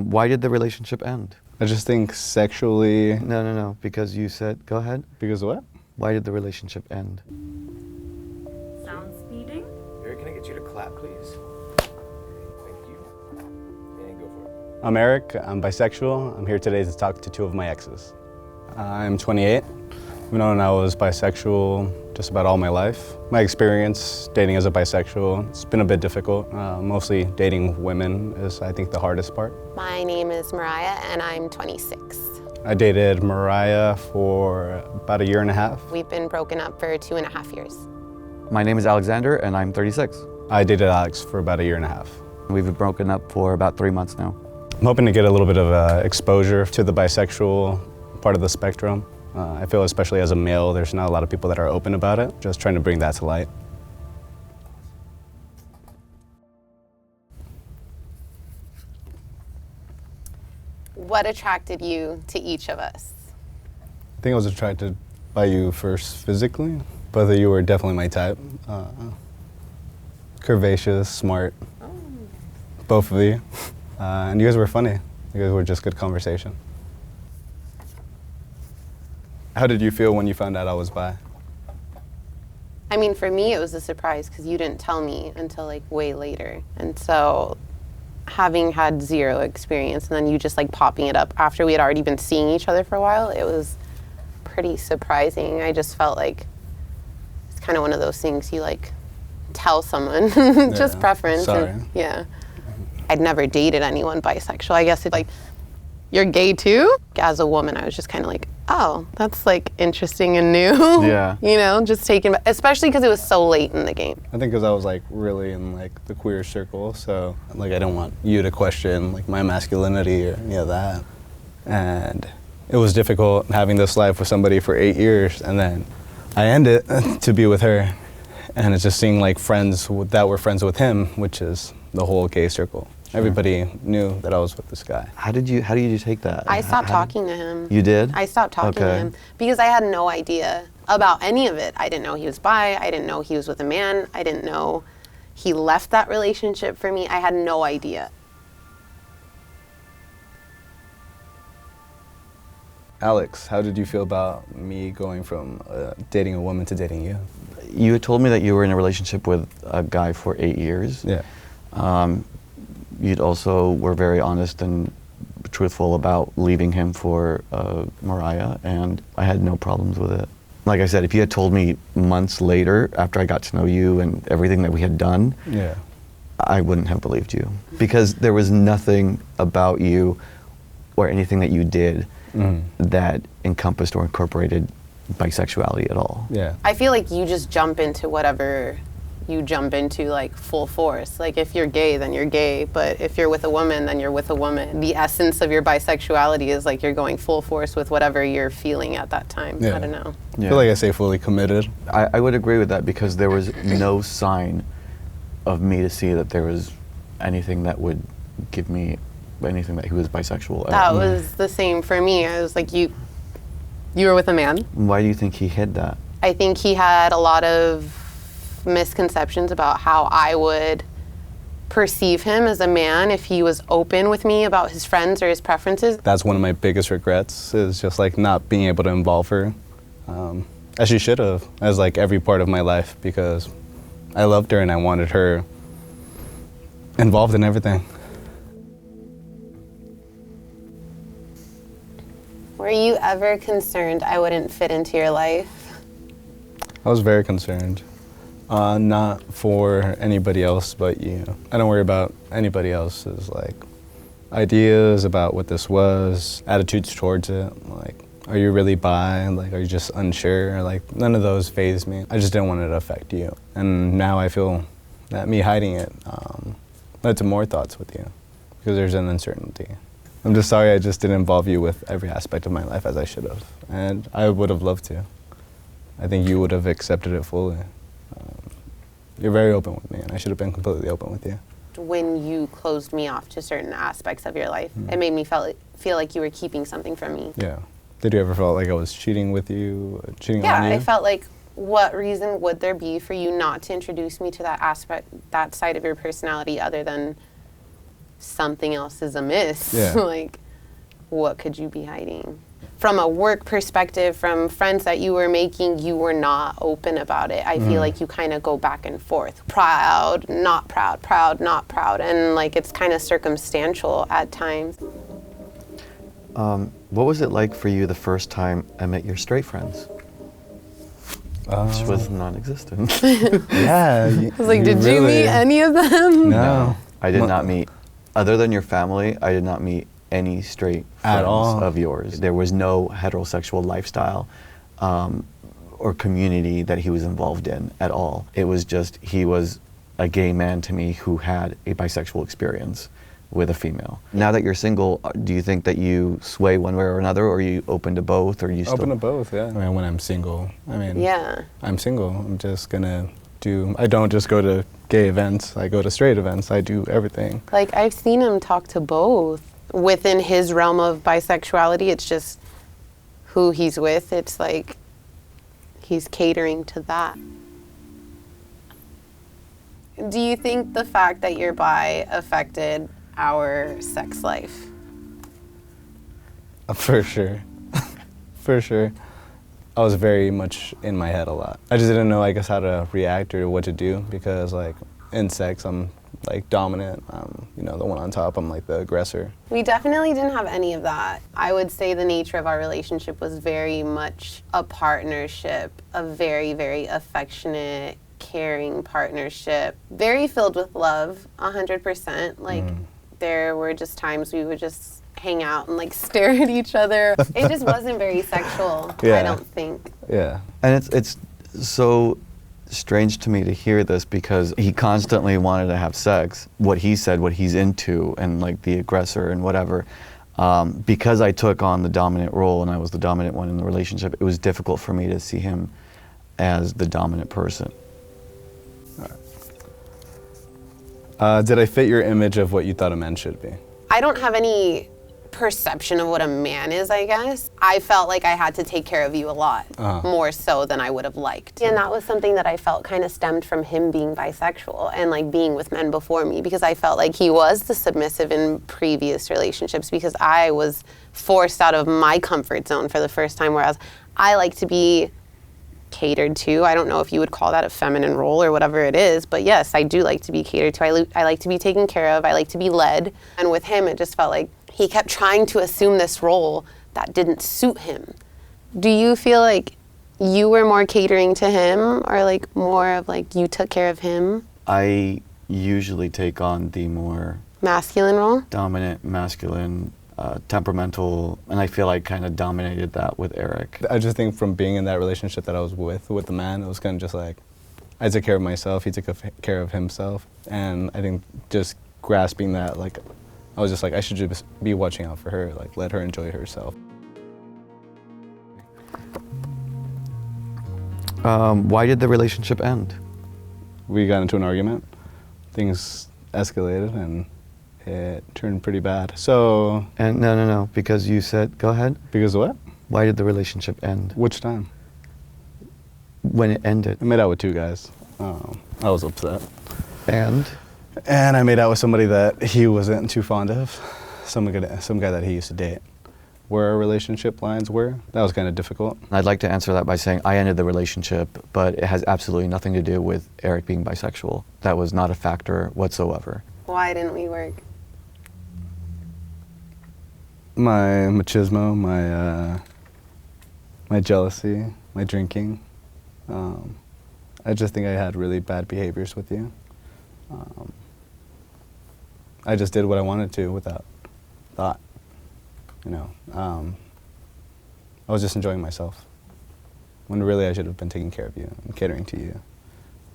Why did the relationship end? I just think sexually... No, because you said, go ahead. Because what? Why did the relationship end? Sound speeding? Eric, can I get you to clap, please? Thank you. And go for it. I'm Eric, I'm bisexual. I'm here today to talk to two of my exes. I'm 28. I've known I was bisexual just about all my life. My experience dating as a bisexual, it's been a bit difficult. Mostly dating women is, I think, the hardest part. My name is Mariah and I'm 26. I dated Mariah for about 1.5 years. We've been broken up for 2.5 years. My name is Alexander and I'm 36. I dated Alex for about 1.5 years. We've been broken up for about 3 months now. I'm hoping to get a little bit of exposure to the bisexual part of the spectrum. I feel especially as a male, there's not a lot of people that are open about it. Just trying to bring that to light. What attracted you to each of us? I think I was attracted by you first physically. Both of you were definitely my type. Curvaceous, smart. Oh. Both of you. And you guys were funny. You guys were just good conversation. How did you feel when you found out I was bi? I mean, for me, it was a surprise because you didn't tell me until like way later. And so having had zero experience and then you just like popping it up after we had already been seeing each other for a while, it was pretty surprising. I just felt like it's kind of one of those things you like tell someone, just preference. Sorry. And, yeah. I'd never dated anyone bisexual. I guess it's like, you're gay too? As a woman, I was just kind of like, oh, that's like interesting and new. Yeah. You know, just taking, especially because it was so late in the game. I think because I was like really in like the queer circle, so like I didn't want you to question like my masculinity or any of that. And it was difficult having this life with somebody for 8 years, and then I end it to be with her, and it's just seeing like friends that were friends with him, which is the whole gay circle. Sure. Everybody knew that I was with this guy. How did you take that? I stopped talking to him. You did? I stopped talking to him because I had no idea about any of it. I didn't know he was bi. I didn't know he was with a man. I didn't know he left that relationship for me. I had no idea. Alex, how did you feel about me going from dating a woman to dating you? You had told me that you were in a relationship with a guy for 8 years. Yeah. You'd also were very honest and truthful about leaving him for Mariah, and I had no problems with it. Like I said, if you had told me months later, after I got to know you and everything that we had done, yeah, I wouldn't have believed you. Because there was nothing about you or anything that you did that encompassed or incorporated bisexuality at all. Yeah. I feel like you just jump into whatever you jump into like full force. Like if you're gay, then you're gay, but if you're with a woman, then you're with a woman. The essence of your bisexuality is like you're going full force with whatever you're feeling at that time. Yeah. I don't know. I feel like I say fully committed. I would agree with that because there was no sign of me to see that there was anything that would give me anything that he was bisexual. That was the same for me. I was like, you were with a man. Why do you think he hid that? I think he had a lot of misconceptions about how I would perceive him as a man if he was open with me about his friends or his preferences. That's one of my biggest regrets, is just like not being able to involve her as she should have, as like every part of my life, because I loved her and I wanted her involved in everything. Were you ever concerned I wouldn't fit into your life? I was very concerned. Not for anybody else but you. I don't worry about anybody else's like ideas about what this was, attitudes towards it. Like, are you really bi? Like, are you just unsure? Like, none of those fazed me. I just didn't want it to affect you. And now I feel that me hiding it led to more thoughts with you because there's an uncertainty. I'm just sorry I just didn't involve you with every aspect of my life as I should have. And I would have loved to. I think you would have accepted it fully. You're very open with me, and I should have been completely open with you. When you closed me off to certain aspects of your life, it made me feel like you were keeping something from me. Yeah. Did you ever feel like I was cheating with you, cheating yeah, on you? I felt like, what reason would there be for you not to introduce me to that aspect, that side of your personality, other than something else is amiss. Yeah. Like, what could you be hiding? From a work perspective, from friends that you were making, you were not open about it. I feel like you kind of go back and forth. Proud, not proud, proud, not proud. And like it's kind of circumstantial at times. What was it like for you the first time I met your straight friends? Which was non-existent. Yeah. I was like, did you meet any of them? No. I did not meet, other than your family, I did not meet any straight At friends all. of yours. There was no heterosexual lifestyle or community that he was involved in at all. It was just, he was a gay man to me who had a bisexual experience with a female. Now that you're single, do you think that you sway one way or another, or are you open to both, or you still? Open to both, yeah. I mean, when I'm single, Yeah. I'm single. I'm just gonna I don't just go to gay events. I go to straight events. I do everything. Like I've seen him talk to both. Within his realm of bisexuality, it's just who he's with. It's like he's catering to that. Do you think the fact that you're bi affected our sex life? For sure. For sure. I was very much in my head a lot. I just didn't know, I guess, how to react or what to do because, like, in sex, I'm, like, dominant. I'm, the one on top. I'm, like, the aggressor. We definitely didn't have any of that. I would say the nature of our relationship was very much a partnership, a very, very affectionate, caring partnership, very filled with love, 100%. Like, there were just times we would just hang out and like stare at each other. It just wasn't very sexual, Yeah. I don't think. Yeah. And it's so strange to me to hear this because he constantly wanted to have sex, what he said, what he's into, and like the aggressor and whatever. Because I took on the dominant role and I was the dominant one in the relationship, it was difficult for me to see him as the dominant person. Did I fit your image of what you thought a man should be? I don't have any perception of what a man is, I guess. I felt like I had to take care of you a lot, more so than I would have liked. And that was something that I felt kind of stemmed from him being bisexual and like being with men before me, because I felt like he was the submissive in previous relationships because I was forced out of my comfort zone for the first time, whereas I like to be catered to. I don't know if you would call that a feminine role or whatever it is, but yes, I do like to be catered to. I like to be taken care of. I like to be led. And with him, it just felt like he kept trying to assume this role that didn't suit him. Do you feel like you were more catering to him or like more of like you took care of him? I usually take on the more Masculine role? dominant, masculine, temperamental, and I feel I kind of dominated that with Eric. I just think from being in that relationship that I was with the man, it was kind of just like, I took care of myself, he took care of himself, and I think just grasping that, like, I was just like, I should just be watching out for her, like, let her enjoy herself. Why did the relationship end? We got into an argument, things escalated, and it turned pretty bad. So, And no, because you said, go ahead. because of what? Why did the relationship end? Which time? When it ended. I made out with two guys. I was upset. And And I made out with somebody that he wasn't too fond of, some guy that he used to date. Where our relationship lines were, that was kind of difficult. I'd like to answer that by saying I ended the relationship, but it has absolutely nothing to do with Eric being bisexual. That was not a factor whatsoever. Why didn't we work? My machismo, my jealousy, my drinking. I just think I had really bad behaviors with you. I just did what I wanted to without thought. I was just enjoying myself. When really I should have been taking care of you and catering to you,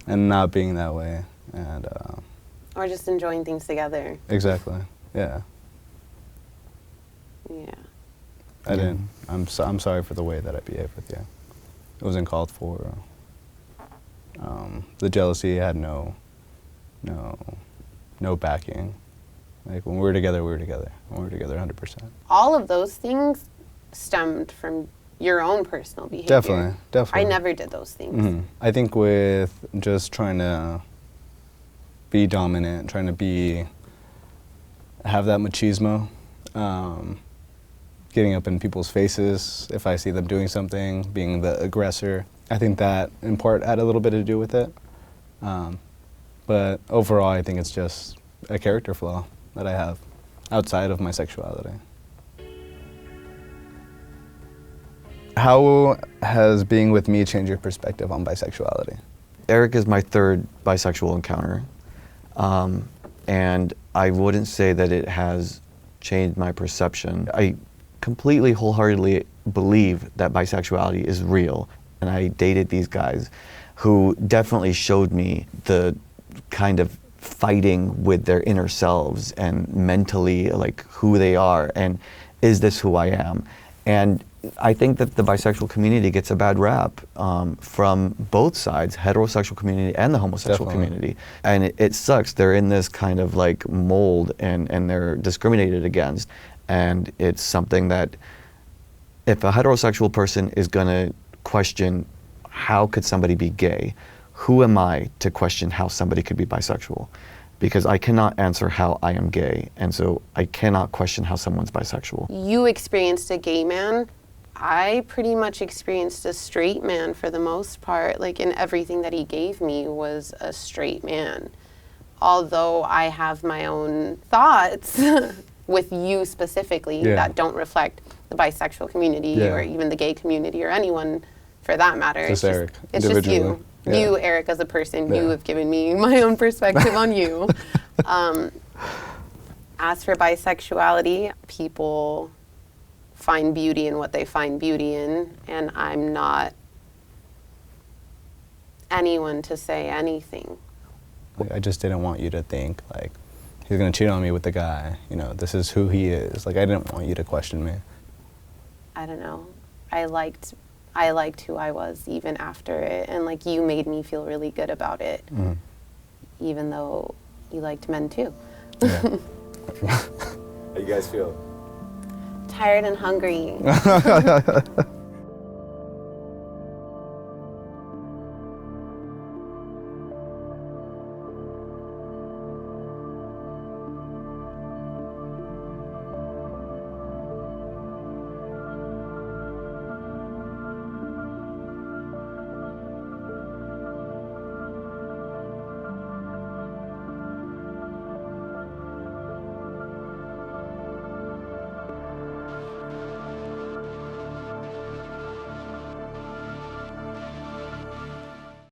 and not being that way. And Or just enjoying things together? exactly, yeah. Yeah. I didn't. I'm sorry for the way that I behaved with you. It wasn't called for. The jealousy had no backing. Like when we were together, we were together. When we were together, 100%. All of those things stemmed from your own personal behavior. Definitely. I never did those things. Mhm. I think with just trying to be dominant, trying to be have that machismo, getting up in people's faces if I see them doing something, being the aggressor. I think that in part had a little bit to do with it. But overall, I think it's just a character flaw that I have outside of my sexuality. How has being with me changed your perspective on bisexuality? Eric is my third bisexual encounter. And I wouldn't say that it has changed my perception. I completely wholeheartedly believe that bisexuality is real. And I dated these guys who definitely showed me the kind of fighting with their inner selves and mentally like who they are and is this who I am? And I think that the bisexual community gets a bad rap from both sides, heterosexual community and the homosexual community. And it sucks. They're in this kind of like mold and they're discriminated against. And it's something that if a heterosexual person is gonna question how could somebody be gay, who am I to question how somebody could be bisexual? Because I cannot answer how I am gay, and so I cannot question how someone's bisexual. You experienced a gay man. I pretty much experienced a straight man for the most part. Like, in everything that he gave me was a straight man. Although I have my own thoughts with you specifically that don't reflect the bisexual community or even the gay community or anyone for that matter. Just Eric, it's just you. Yeah. You, Eric, as a person, you have given me my own perspective on you. As for bisexuality, people find beauty in what they find beauty in, and I'm not anyone to say anything. Like, I just didn't want you to think, like, he's gonna cheat on me with the guy, you know, this is who he is. Like, I didn't want you to question me. I don't know. I liked who I was even after it, and like you made me feel really good about it, even though you liked men too. Yeah. How you guys feel? Tired and hungry.